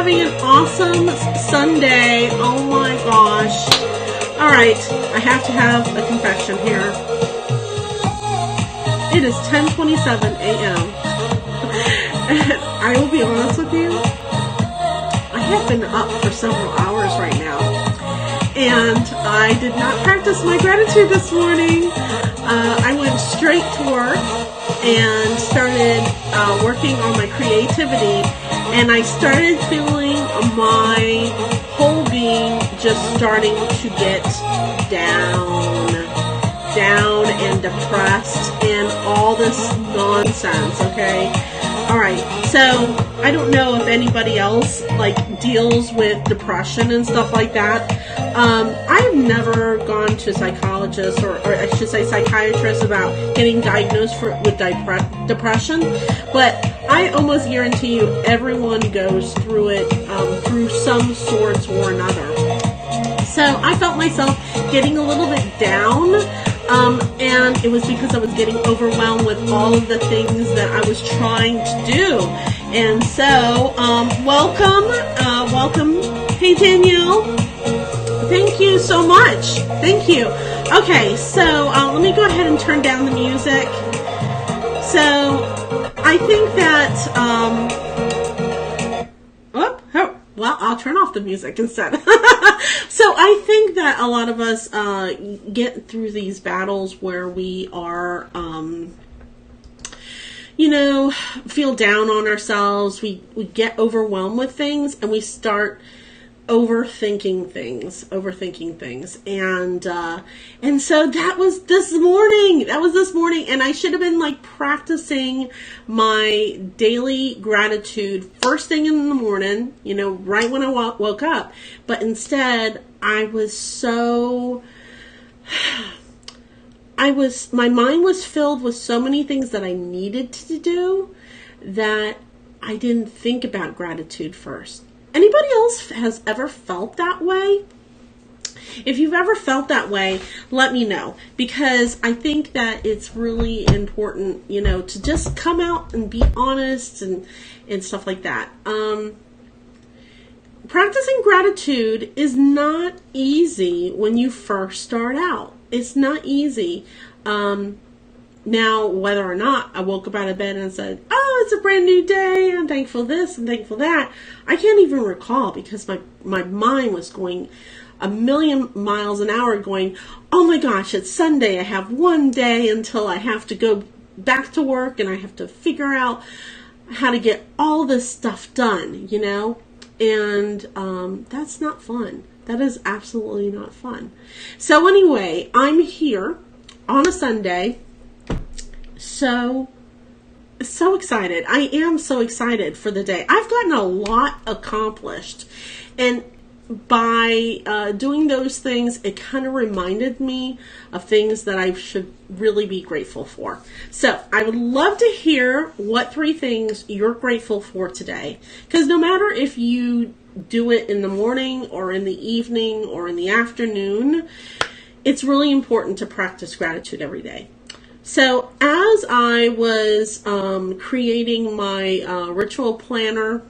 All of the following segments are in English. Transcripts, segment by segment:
having an awesome Sunday. Oh my gosh. Alright, I have to have a confession here. It is 10:27 a.m. And I will be honest with you, I have been up for several hours right now. And I did not practice my gratitude this morning. I went straight to work and started working on my creativity, and I started feeling my whole being just starting to get down and depressed and all this nonsense, okay? Alright, so I don't know if anybody else deals with depression and stuff like that. I've never gone to psychologists or I should say psychiatrists about getting diagnosed with depression, but I almost guarantee you everyone goes through it through some sorts or another. So I felt myself getting a little bit down, and it was because I was getting overwhelmed with all of the things that I was trying to do. And so, welcome. Hey, Danielle. Thank you so much. Thank you. Okay, so let me go ahead and turn down the music. So, I think that, well, I'll turn off the music instead. So I think that a lot of us get through these battles where we are, feel down on ourselves. We get overwhelmed with things, and we start overthinking things. And so that was this morning. And I should have been practicing my daily gratitude first thing in the morning, right when I woke up. But instead, my mind was filled with so many things that I needed to do that I didn't think about gratitude first. Anybody else has ever felt that way? If you've ever felt that way, let me know, because I think that it's really important, to just come out and be honest and stuff like that. Practicing gratitude is not easy when you first start out. It's not easy. Now, whether or not I woke up out of bed and said, oh, it's a brand new day, I'm thankful this, I'm thankful that, I can't even recall, because my mind was going a million miles an hour going, oh my gosh, it's Sunday, I have one day until I have to go back to work and I have to figure out how to get all this stuff done, and that's not fun. That is absolutely not fun. So anyway, I'm here on a Sunday. So excited. I am so excited for the day. I've gotten a lot accomplished. And by doing those things, it kind of reminded me of things that I should really be grateful for. So I would love to hear what 3 things you're grateful for today. Because no matter if you do it in the morning or in the evening or in the afternoon, it's really important to practice gratitude every day. So as I was creating my ritual planner,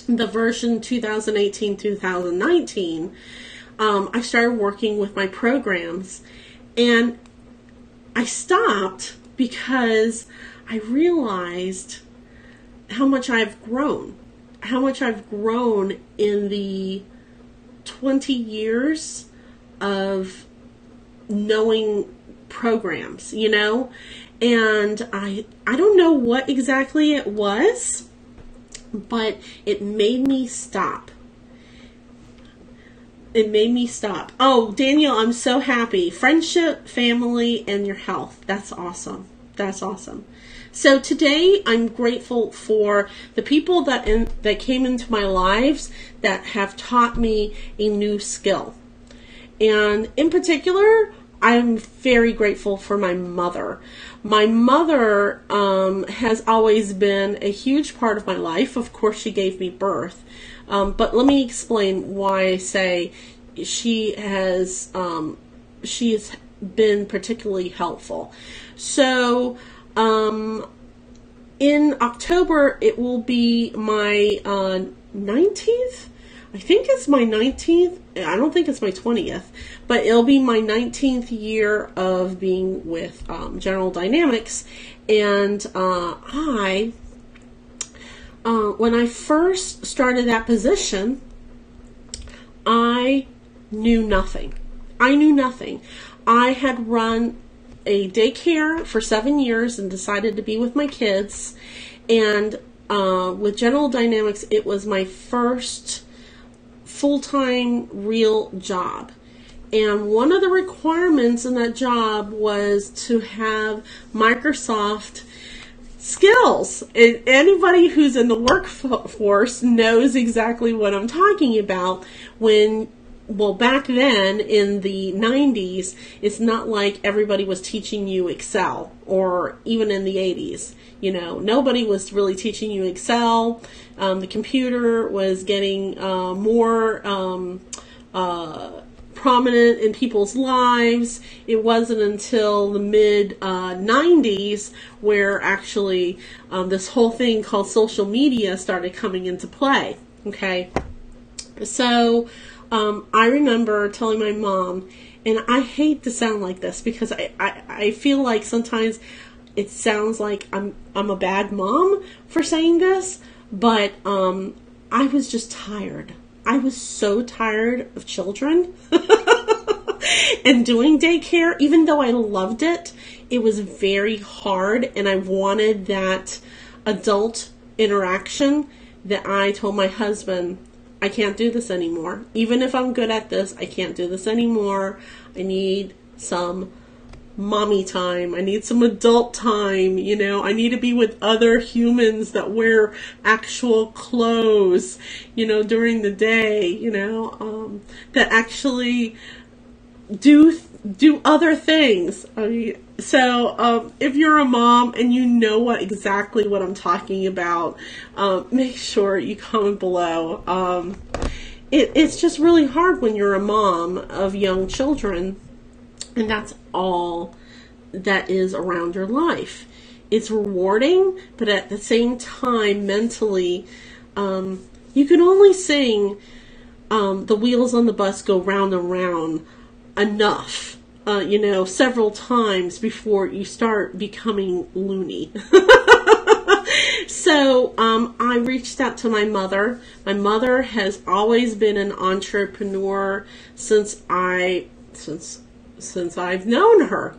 the version 2018-2019, I started working with my programs, and I stopped because I realized how much I've grown in the 20 years of knowing programs, and I don't know what exactly it was, but it made me stop. Oh, Daniel, I'm so happy. Friendship, family, and your health. That's awesome. So today I'm grateful for the people that came into my lives that have taught me a new skill. And in particular, I'm very grateful for my mother. My mother has always been a huge part of my life. Of course, she gave me birth. But let me explain why I say she has been particularly helpful. So in October, it will be my 19th. I think it's my 19th. I don't think it's my 20th, but it'll be my 19th year of being with General Dynamics. And when I first started that position, I knew nothing. I had run a daycare for 7 years and decided to be with my kids. And with General Dynamics, it was my first full-time real job. And one of the requirements in that job was to have Microsoft skills. And anybody who's in the workforce knows exactly what I'm talking about. Back then in the 90s, it's not like everybody was teaching you Excel, or even in the 80s. Nobody was really teaching you Excel. The computer was getting more prominent in people's lives. It wasn't until the mid 90s where actually this whole thing called social media started coming into play. Okay, so I remember telling my mom, and I hate to sound like this because I feel like sometimes it sounds like I'm a bad mom for saying this, but I was just tired. I was so tired of children and doing daycare. Even though I loved it, it was very hard, and I wanted that adult interaction that I told my husband, I can't do this anymore. Even if I'm good at this, I can't do this anymore. I need some mommy time. I need some adult time. I need to be with other humans that wear actual clothes, during the day, that actually do other things. So if you're a mom and you know exactly what I'm talking about, make sure you comment below. It's just really hard when you're a mom of young children, and that's all that is around your life. It's rewarding, but at the same time, mentally, you can only sing The Wheels on the Bus Go Round and Round enough, several times before you start becoming loony. So I reached out to my mother. My mother has always been an entrepreneur since I've known her,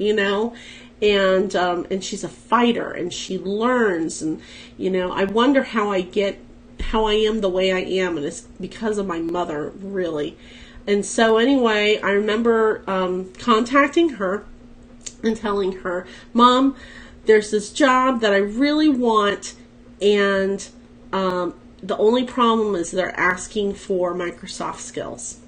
and she's a fighter, and she learns, and I wonder how I am the way I am, and it's because of my mother, really. And so anyway, I remember contacting her and telling her, Mom, there's this job that I really want, and the only problem is they're asking for Microsoft skills,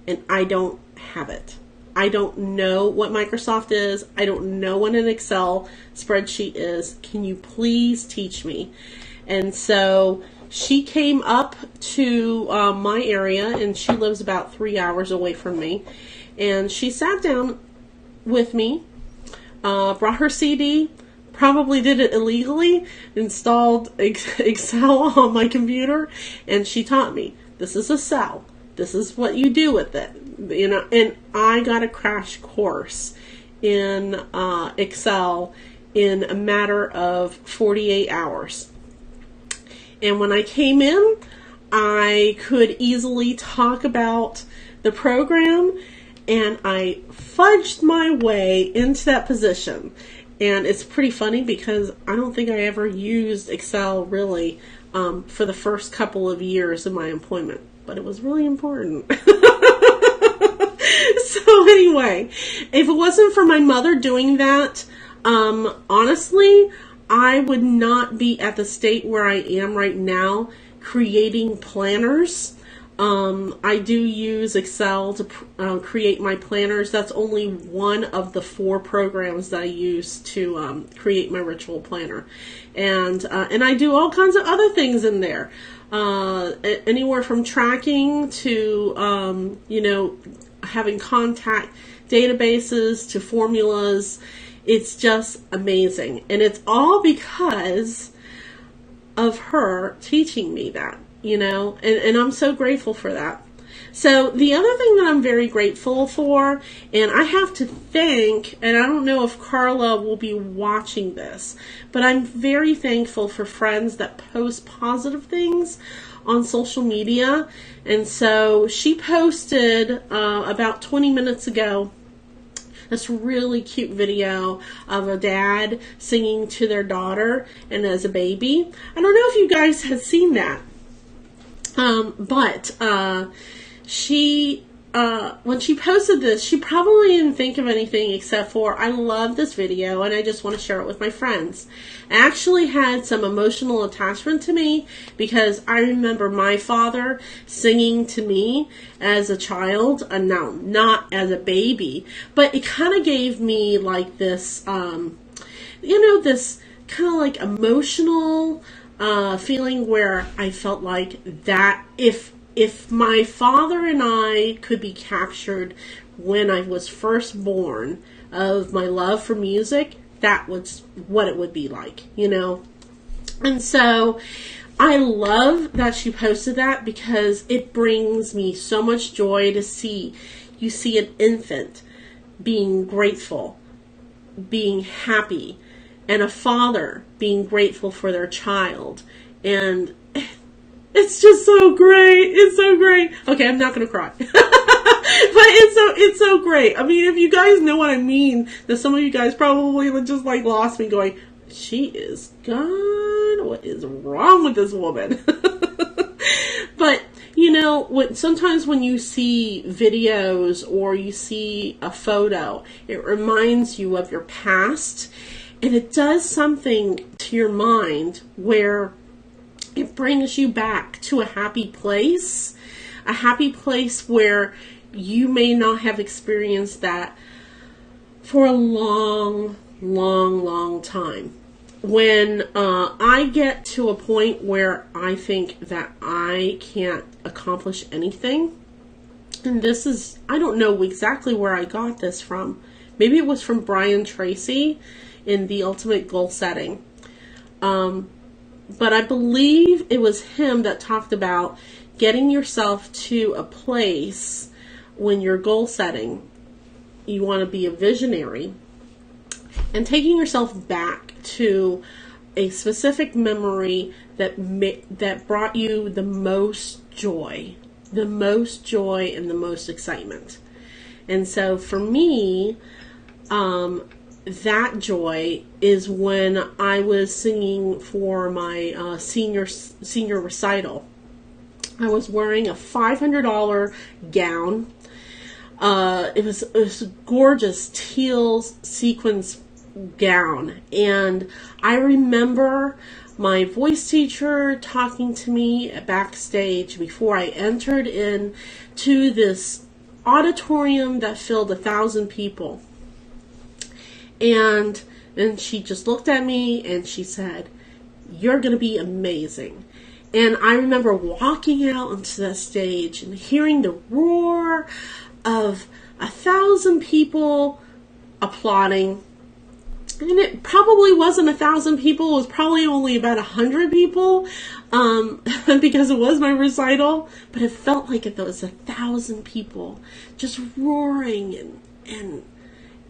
and I don't have it. I don't know what Microsoft is. I don't know what an Excel spreadsheet is. Can you please teach me? And so she came up to my area, and she lives about 3 hours away from me. And she sat down with me, brought her CD, probably did it illegally, installed Excel on my computer, and she taught me, this is a cell. This is what you do with it. And I got a crash course in Excel in a matter of 48 hours. And when I came in, I could easily talk about the program, and I fudged my way into that position. And it's pretty funny because I don't think I ever used Excel really for the first couple of years of my employment, but it was really important. So anyway, if it wasn't for my mother doing that, honestly, I would not be at the state where I am right now creating planners. I do use Excel to create my planners. That's only one of the 4 programs that I use to create my ritual planner. And I do all kinds of other things in there. Anywhere from tracking to, having contact databases to formulas. It's just amazing. And it's all because of her teaching me that. and I'm so grateful for that. So the other thing that I'm very grateful for, and I have to thank, and I don't know if Carla will be watching this, but I'm very thankful for friends that post positive things on social media. And so she posted about 20 minutes ago this really cute video of a dad singing to their daughter and as a baby. I don't know if you guys have seen that, but she when she posted this, she probably didn't think of anything except for, I love this video and I just want to share it with my friends. It actually had some emotional attachment to me because I remember my father singing to me as a child, and now not as a baby, but it kind of gave me like this, this kind of like emotional feeling where I felt like that if my father and I could be captured when I was first born of my love for music, that was what it would be like, And so I love that she posted that because it brings me so much joy to see. You see an infant being grateful, being happy, and a father being grateful for their child. And it's just so great. It's so great. Okay, I'm not going to cry. But it's so great. I mean, if you guys know what I mean, then some of you guys probably would just like lost me going, she is gone. What is wrong with this woman? But, sometimes when you see videos or you see a photo, it reminds you of your past, and it does something to your mind where it brings you back to a happy place where you may not have experienced that for a long, long, long time. When I get to a point where I think that I can't accomplish anything, and this is, I don't know exactly where I got this from. Maybe it was from Brian Tracy in The Ultimate Goal Setting. But I believe it was him that talked about getting yourself to a place when you're goal setting. You want to be a visionary and taking yourself back to a specific memory that brought you the most joy and the most excitement. And so for me, that joy is when I was singing for my senior recital. I was wearing a $500 gown. It was a gorgeous teal sequins gown, and I remember my voice teacher talking to me backstage before I entered into this auditorium that filled 1,000 people. And then she just looked at me and she said, "You're going to be amazing." And I remember walking out onto that stage and hearing the roar of 1,000 people applauding. And it probably wasn't 1,000 people. It was probably only about 100 people because it was my recital. But it felt like it was 1,000 people just roaring and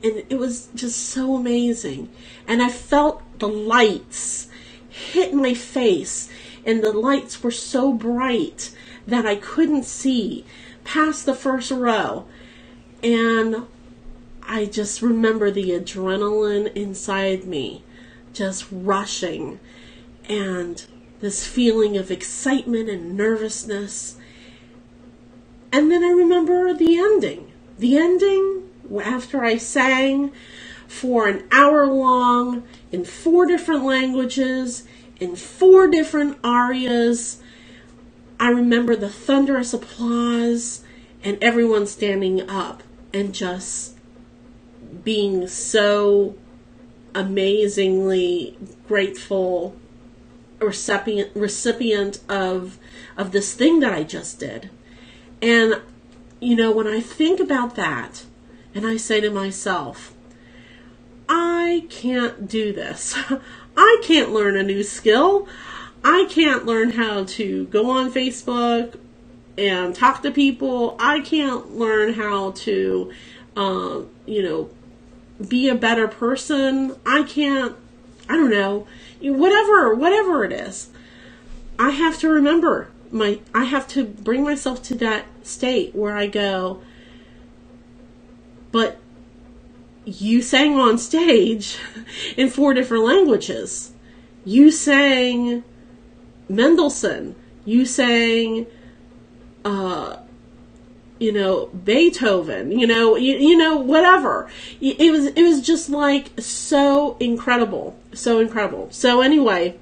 it was just so amazing. And I felt the lights hit my face, and the lights were so bright that I couldn't see past the first row. And I just remember the adrenaline inside me just rushing, and this feeling of excitement and nervousness. And then I remember the ending. The ending, after I sang for an hour long in 4 different languages, in 4 different arias, I remember the thunderous applause and everyone standing up and just being so amazingly grateful recipient of this thing that I just did. And, when I think about that, and I say to myself, I can't do this. I can't learn a new skill. I can't learn how to go on Facebook and talk to people. I can't learn how to, be a better person. I don't know, whatever it is. I have to remember I have to bring myself to that state where I go, but you sang on stage in 4 different languages. You sang Mendelssohn. You sang, Beethoven. Whatever. It was just like so incredible, so incredible. So anyway,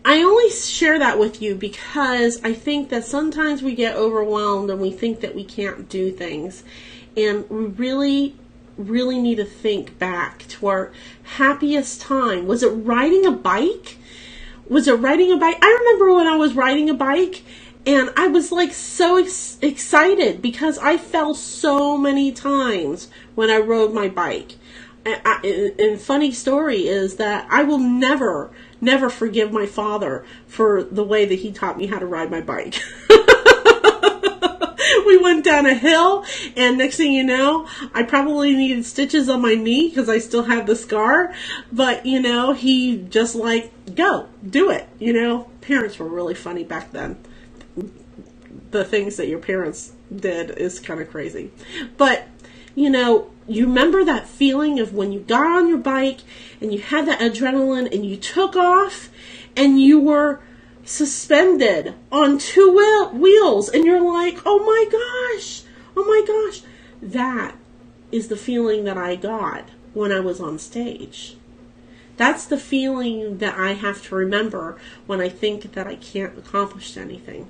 I only share that with you because I think that sometimes we get overwhelmed and we think that we can't do things, and we really need to think back to our happiest time. Was it riding a bike? I remember when I was riding a bike and I was like so excited because I fell so many times when I rode my bike. And funny story is that I will never forgive my father for the way that he taught me how to ride my bike. We went down a hill, and next thing you know, I probably needed stitches on my knee because I still have the scar. But, he just go, do it. Parents were really funny back then. The things that your parents did is kind of crazy. But, you remember that feeling of when you got on your bike and you had that adrenaline and you took off and you were suspended on 2 wheels and you're like, oh my gosh. That is the feeling that I got when I was on stage. That's the feeling that I have to remember when I think that I can't accomplish anything.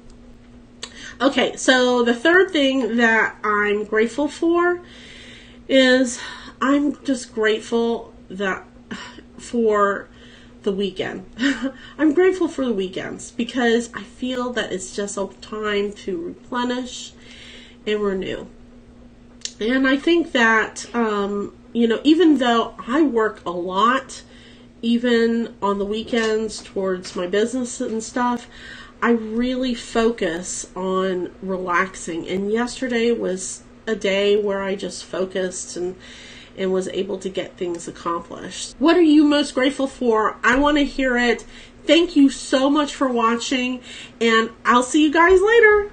Okay, so the third thing that I'm grateful for is I'm just grateful for the weekend. I'm grateful for the weekends because I feel that it's just a time to replenish and renew. And I think that, even though I work a lot, even on the weekends towards my business and stuff, I really focus on relaxing. And yesterday was a day where I just focused and was able to get things accomplished. What are you most grateful for? I want to hear it. Thank you so much for watching, and I'll see you guys later.